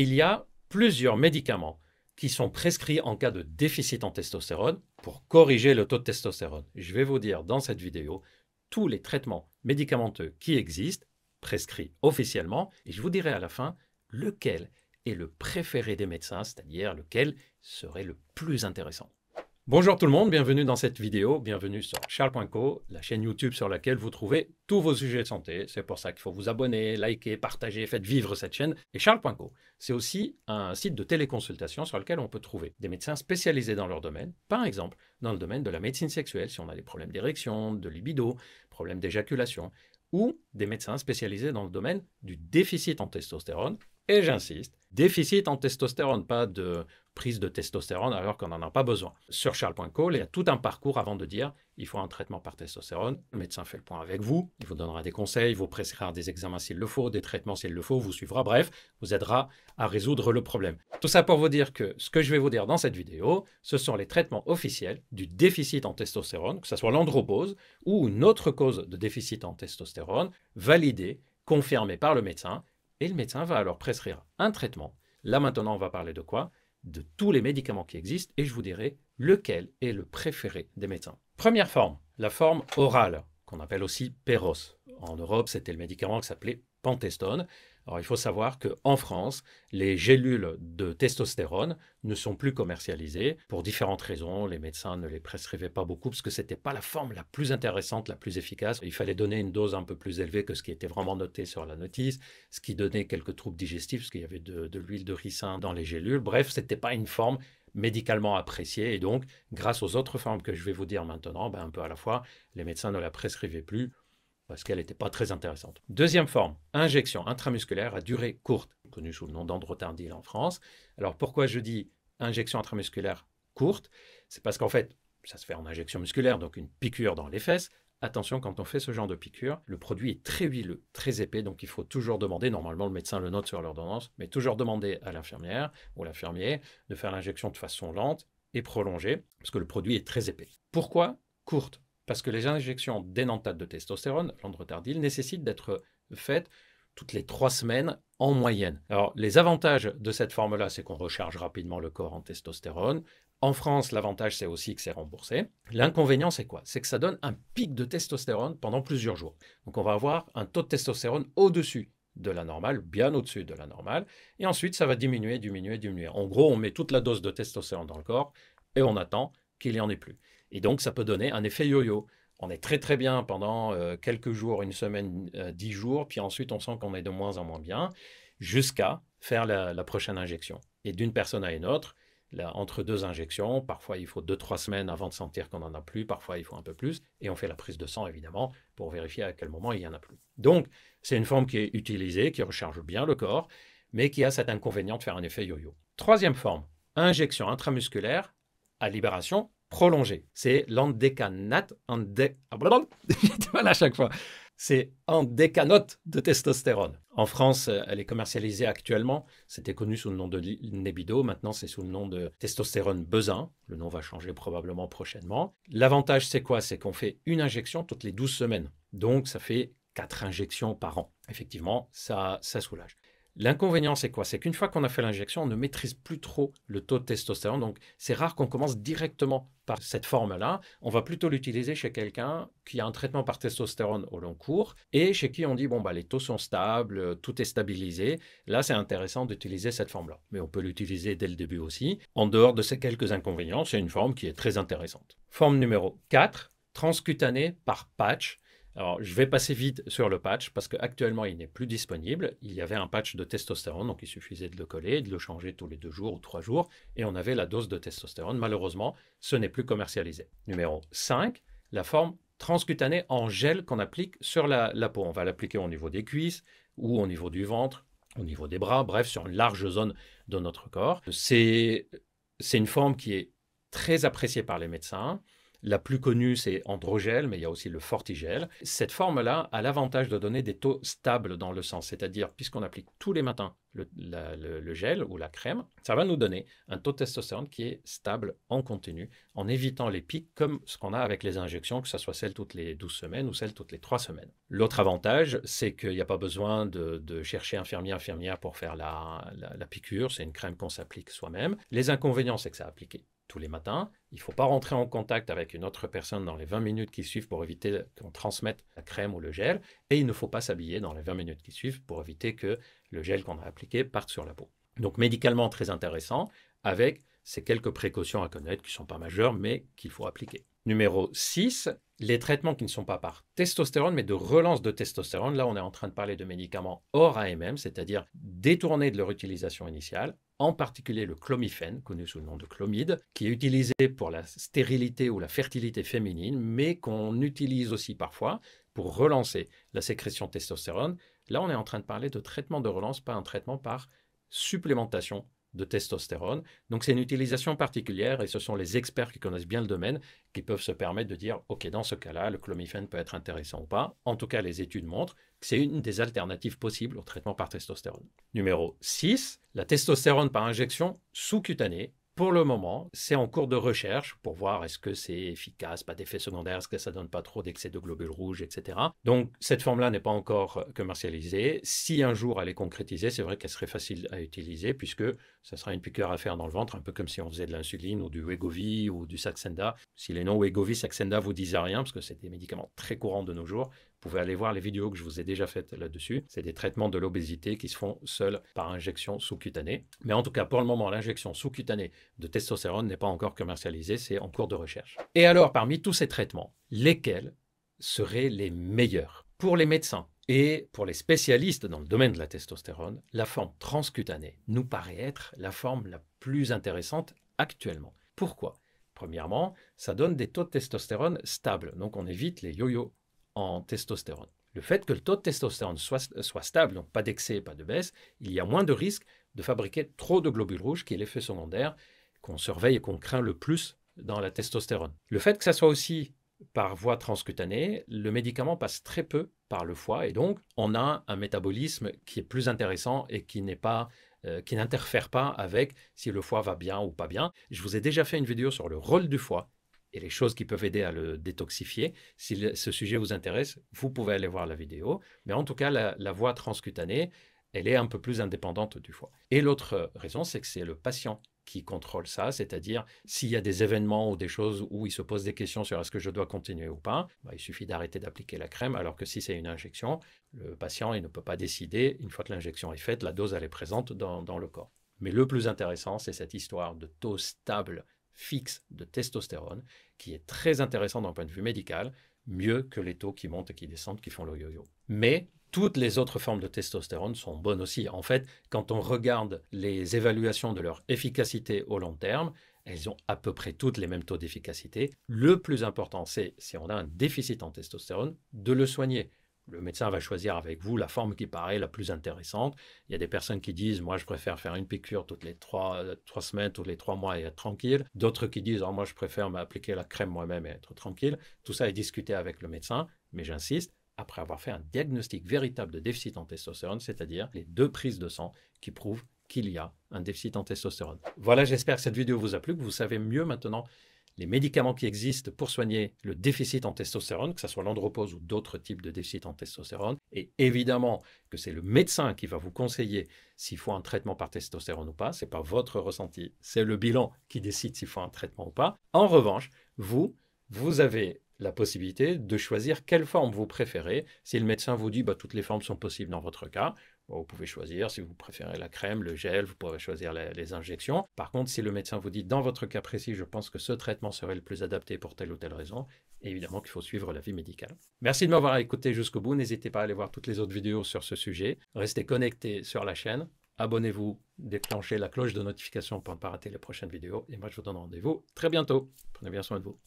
Il y a plusieurs médicaments qui sont prescrits en cas de déficit en testostérone pour corriger le taux de testostérone. Je vais vous dire dans cette vidéo tous les traitements médicamenteux qui existent, prescrits officiellement, et je vous dirai à la fin lequel est le préféré des médecins, c'est-à-dire lequel serait le plus intéressant. Bonjour tout le monde, bienvenue dans cette vidéo, bienvenue sur Charles.co, la chaîne YouTube sur laquelle vous trouvez tous vos sujets de santé. C'est pour ça qu'il faut vous abonner, liker, partager, faites vivre cette chaîne. Et Charles.co, c'est aussi un site de téléconsultation sur lequel on peut trouver des médecins spécialisés dans leur domaine, par exemple dans le domaine de la médecine sexuelle, si on a des problèmes d'érection, de libido, problèmes d'éjaculation, ou des médecins spécialisés dans le domaine du déficit en testostérone. Et j'insiste, déficit en testostérone, pas de prise de testostérone alors qu'on n'en a pas besoin. Sur Charles.co, il y a tout un parcours avant de dire il faut un traitement par testostérone. Le médecin fait le point avec vous, il vous donnera des conseils, vous prescrira des examens s'il le faut, des traitements s'il le faut, vous suivra, bref, vous aidera à résoudre le problème. Tout ça pour vous dire que ce que je vais vous dire dans cette vidéo, ce sont les traitements officiels du déficit en testostérone, que ce soit l'andropause ou une autre cause de déficit en testostérone, validée, confirmée par le médecin. Et le médecin va alors prescrire un traitement. Là maintenant, on va parler de quoi? De tous les médicaments qui existent et je vous dirai lequel est le préféré des médecins. Première forme, la forme orale, qu'on appelle aussi Péros. En Europe, c'était le médicament qui s'appelait Pentestone. Alors, il faut savoir qu'en France, les gélules de testostérone ne sont plus commercialisées pour différentes raisons. Les médecins ne les prescrivaient pas beaucoup parce que ce n'était pas la forme la plus intéressante, la plus efficace. Il fallait donner une dose un peu plus élevée que ce qui était vraiment noté sur la notice, ce qui donnait quelques troubles digestifs parce qu'il y avait de l'huile de ricin dans les gélules. Bref, ce n'était pas une forme médicalement appréciée et donc, grâce aux autres formes que je vais vous dire maintenant, un peu à la fois, les médecins ne la prescrivaient plus parce qu'elle n'était pas très intéressante. Deuxième forme, injection intramusculaire à durée courte, connue sous le nom d'Androtardil en France. Alors pourquoi je dis injection intramusculaire courte? C'est parce qu'en fait, ça se fait en injection musculaire, donc une piqûre dans les fesses. Attention, quand on fait ce genre de piqûre, le produit est très huileux, très épais, donc il faut toujours demander, normalement le médecin le note sur l'ordonnance, mais toujours demander à l'infirmière ou l'infirmier de faire l'injection de façon lente et prolongée, parce que le produit est très épais. Pourquoi courte? Parce que les injections d'énanthate de testostérone, l'androtardil, nécessitent d'être faites toutes les 3 semaines en moyenne. Alors, les avantages de cette forme-là, c'est qu'on recharge rapidement le corps en testostérone. En France, l'avantage, c'est aussi que c'est remboursé. L'inconvénient, c'est quoi? C'est que ça donne un pic de testostérone pendant plusieurs jours. Donc, on va avoir un taux de testostérone au-dessus de la normale, bien au-dessus de la normale. Et ensuite, ça va diminuer, diminuer, diminuer. En gros, on met toute la dose de testostérone dans le corps et on attend qu'il n'y en ait plus. Et donc, ça peut donner un effet yo-yo. On est très très bien pendant quelques jours, une semaine, 10 jours, puis ensuite on sent qu'on est de moins en moins bien, jusqu'à faire la prochaine injection. Et d'une personne à une autre, là, entre 2 injections, parfois il faut 2-3 semaines avant de sentir qu'on n'en a plus, parfois il faut un peu plus, et on fait la prise de sang évidemment pour vérifier à quel moment il n'y en a plus. Donc, c'est une forme qui est utilisée, qui recharge bien le corps, mais qui a cet inconvénient de faire un effet yo-yo. Troisième forme, injection intramusculaire à libération prolongée. C'est l'andécanate, j'ai du mal à chaque fois. C'est andécanote de testostérone. En France, elle est commercialisée actuellement. C'était connu sous le nom de Nebido. Maintenant, c'est sous le nom de testostérone Besin. Le nom va changer probablement prochainement. L'avantage, c'est quoi? C'est qu'on fait une injection toutes les 12 semaines. Donc, ça fait 4 injections par an. Effectivement, ça soulage. L'inconvénient, c'est quoi? C'est qu'une fois qu'on a fait l'injection, on ne maîtrise plus trop le taux de testostérone. Donc, c'est rare qu'on commence directement par cette forme-là. On va plutôt l'utiliser chez quelqu'un qui a un traitement par testostérone au long cours et chez qui on dit, bon, les taux sont stables, tout est stabilisé. Là, c'est intéressant d'utiliser cette forme-là. Mais on peut l'utiliser dès le début aussi. En dehors de ces quelques inconvénients, c'est une forme qui est très intéressante. Forme numéro 4, transcutanée par patch. Alors, je vais passer vite sur le patch parce qu'actuellement, il n'est plus disponible. Il y avait un patch de testostérone, donc il suffisait de le coller, de le changer tous les 2 jours ou 3 jours, et on avait la dose de testostérone. Malheureusement, ce n'est plus commercialisé. Numéro 5, la forme transcutanée en gel qu'on applique sur la peau. On va l'appliquer au niveau des cuisses ou au niveau du ventre, au niveau des bras, bref, sur une large zone de notre corps. C'est une forme qui est très appréciée par les médecins. La plus connue, c'est Androgel, mais il y a aussi le Fortigel. Cette forme-là a l'avantage de donner des taux stables dans le sang, c'est-à-dire, puisqu'on applique tous les matins le gel ou la crème, ça va nous donner un taux de testostérone qui est stable en continu, en évitant les pics comme ce qu'on a avec les injections, que ce soit celles toutes les 12 semaines ou celles toutes les 3 semaines. L'autre avantage, c'est qu'il n'y a pas besoin de chercher infirmière pour faire la piqûre, c'est une crème qu'on s'applique soi-même. Les inconvénients, c'est que ça appliqué tous les matins. Il ne faut pas rentrer en contact avec une autre personne dans les 20 minutes qui suivent pour éviter qu'on transmette la crème ou le gel. Et il ne faut pas s'habiller dans les 20 minutes qui suivent pour éviter que le gel qu'on a appliqué parte sur la peau. Donc médicalement très intéressant, avec ces quelques précautions à connaître qui ne sont pas majeures, mais qu'il faut appliquer. Numéro 6, les traitements qui ne sont pas par testostérone, mais de relance de testostérone. Là, on est en train de parler de médicaments hors AMM, c'est-à-dire détournés de leur utilisation initiale, en particulier le clomifène, connu sous le nom de clomide, qui est utilisé pour la stérilité ou la fertilité féminine, mais qu'on utilise aussi parfois pour relancer la sécrétion de testostérone. Là, on est en train de parler de traitement de relance, pas un traitement par supplémentation de testostérone. Donc c'est une utilisation particulière et ce sont les experts qui connaissent bien le domaine qui peuvent se permettre de dire ok, dans ce cas-là, le clomifène peut être intéressant ou pas. En tout cas, les études montrent que c'est une des alternatives possibles au traitement par testostérone. Numéro 6, la testostérone par injection sous-cutanée. Pour le moment, c'est en cours de recherche pour voir est-ce que c'est efficace, pas d'effets secondaires, est-ce que ça ne donne pas trop d'excès de globules rouges, etc. Donc, cette forme-là n'est pas encore commercialisée. Si un jour elle est concrétisée, c'est vrai qu'elle serait facile à utiliser puisque ça sera une piqûre à faire dans le ventre, un peu comme si on faisait de l'insuline ou du Wegovy ou du Saxenda. Si les noms Wegovy, Saxenda vous disent rien, parce que c'est des médicaments très courants de nos jours, vous pouvez aller voir les vidéos que je vous ai déjà faites là-dessus. C'est des traitements de l'obésité qui se font seuls par injection sous-cutanée. Mais en tout cas, pour le moment, l'injection sous-cutanée de testostérone n'est pas encore commercialisée, c'est en cours de recherche. Et alors, parmi tous ces traitements, lesquels seraient les meilleurs? Pour les médecins et pour les spécialistes dans le domaine de la testostérone, la forme transcutanée nous paraît être la forme la plus intéressante actuellement. Pourquoi? Premièrement, ça donne des taux de testostérone stables, donc on évite les yo-yo en testostérone. Le fait que le taux de testostérone soit stable, donc pas d'excès, pas de baisse, il y a moins de risque de fabriquer trop de globules rouges, qui est l'effet secondaire qu'on surveille et qu'on craint le plus dans la testostérone. Le fait que ça soit aussi par voie transcutanée, le médicament passe très peu par le foie et donc on a un métabolisme qui est plus intéressant et qui n'interfère pas avec si le foie va bien ou pas bien. Je vous ai déjà fait une vidéo sur le rôle du foie et les choses qui peuvent aider à le détoxifier. Si ce sujet vous intéresse, vous pouvez aller voir la vidéo. Mais en tout cas, la voie transcutanée, elle est un peu plus indépendante du foie. Et l'autre raison, c'est que c'est le patient qui contrôle ça, c'est-à-dire s'il y a des événements ou des choses où il se pose des questions sur est-ce que je dois continuer ou pas, il suffit d'arrêter d'appliquer la crème, alors que si c'est une injection, le patient il ne peut pas décider, une fois que l'injection est faite, la dose elle est présente dans le corps. Mais le plus intéressant, c'est cette histoire de taux stable fixe de testostérone, qui est très intéressant d'un point de vue médical, mieux que les taux qui montent et qui descendent, qui font le yo-yo. Mais toutes les autres formes de testostérone sont bonnes aussi. En fait, quand on regarde les évaluations de leur efficacité au long terme, elles ont à peu près toutes les mêmes taux d'efficacité. Le plus important, c'est, si on a un déficit en testostérone, de le soigner. Le médecin va choisir avec vous la forme qui paraît la plus intéressante. Il y a des personnes qui disent « moi je préfère faire une piqûre toutes les 3 semaines, tous les 3 mois et être tranquille ». D'autres qui disent « moi je préfère m'appliquer la crème moi-même et être tranquille ». Tout ça est discuté avec le médecin, mais j'insiste, après avoir fait un diagnostic véritable de déficit en testostérone, c'est-à-dire les 2 prises de sang qui prouvent qu'il y a un déficit en testostérone. Voilà, j'espère que cette vidéo vous a plu, que vous savez mieux maintenant les médicaments qui existent pour soigner le déficit en testostérone, que ce soit l'andropause ou d'autres types de déficit en testostérone. Et évidemment que c'est le médecin qui va vous conseiller s'il faut un traitement par testostérone ou pas. Ce n'est pas votre ressenti, c'est le bilan qui décide s'il faut un traitement ou pas. En revanche, vous avez la possibilité de choisir quelle forme vous préférez. Si le médecin vous dit toutes les formes sont possibles dans votre cas, vous pouvez choisir si vous préférez la crème, le gel, vous pouvez choisir les injections. Par contre, si le médecin vous dit dans votre cas précis, je pense que ce traitement serait le plus adapté pour telle ou telle raison, évidemment qu'il faut suivre l'avis médical. Merci de m'avoir écouté jusqu'au bout. N'hésitez pas à aller voir toutes les autres vidéos sur ce sujet. Restez connectés sur la chaîne. Abonnez-vous, déclenchez la cloche de notification pour ne pas rater les prochaines vidéos. Et moi, je vous donne rendez-vous très bientôt. Prenez bien soin de vous.